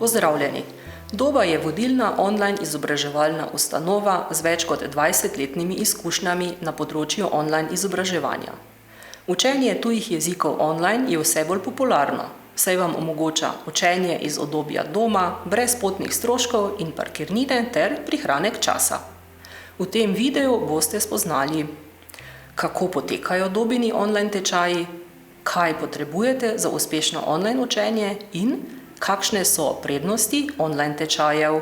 Pozdravljeni! Doba je vodilna online izobraževalna ustanova z več kot 20-letnimi izkušnjami na področju online izobraževanja. Učenje tujih jezikov online je vse bolj popularno, saj vam omogoča učenje iz udobja doma, brez potnih stroškov in parkirnine ter prihranek časa. V tem videu boste spoznali, kako potekajo Dobini online tečaji, kaj potrebujete za uspešno online učenje in kakšne so prednosti online tečajev.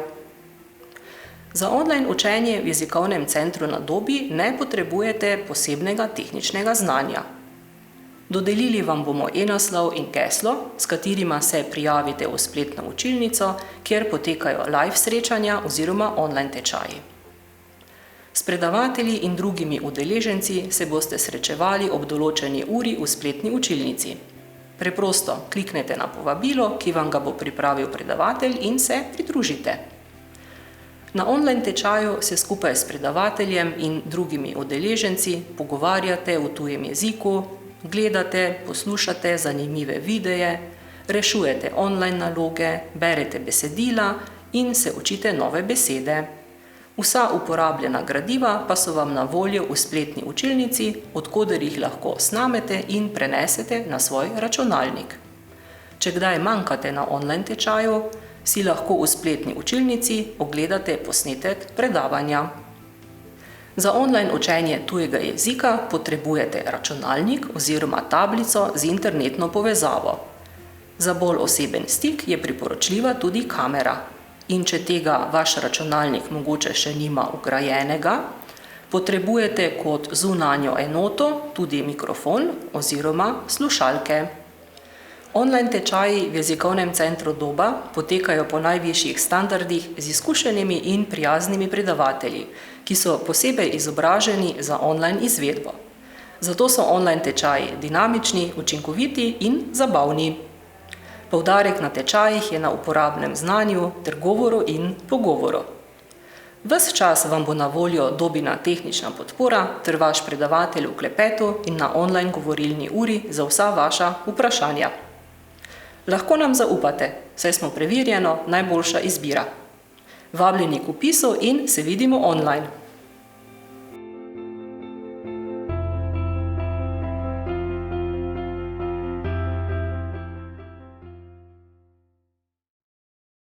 Za online učenje v jezikovnem centru na Dobi ne potrebujete posebnega tehničnega znanja. Dodelili vam bomo e-naslov in geslo, s katerima se prijavite v spletno učilnico, kjer potekajo live srečanja oziroma online tečaji. S predavatelji in drugimi udeleženci se boste srečevali ob določeni uri v spletni učilnici. Preprosto kliknete na povabilo, ki vam ga bo pripravil predavatelj in se pridružite. Na online tečaju se skupaj s predavateljem in drugimi udeleženci pogovarjate v tujem jeziku, gledate, poslušate zanimive videe, rešujete online naloge, berete besedila in se učite nove besede. Vsa uporabljena gradiva pa so vam na voljo v spletni učilnici, od koder jih lahko snamete in prenesete na svoj računalnik. Če kdaj manjkate na online tečaju, si lahko v spletni učilnici ogledate posnetek predavanja. Za online učenje tujega jezika potrebujete računalnik oziroma tablico z internetno povezavo. Za bolj oseben stik je priporočljiva tudi kamera. In če tega vaš računalnik mogoče še nima vgrajenega, potrebujete kot zunanjo enoto tudi mikrofon oziroma slušalke. Online tečaji v jezikovnem centru Doba potekajo po najvišjih standardih z izkušenimi in prijaznimi predavatelji, ki so posebej izobraženi za online izvedbo. Zato so online tečaji dinamični, učinkoviti in zabavni. Poudarek na tečajih je na uporabnem znanju ter govoru in pogovoru. Ves čas vam bo na voljo Dobina tehnična podpora ter vaš predavatelj v klepetu in na online govorilni uri za vsa vaša vprašanja. Lahko nam zaupate, saj smo preverjeno najboljša izbira. Vabljeni k vpisu in se vidimo online!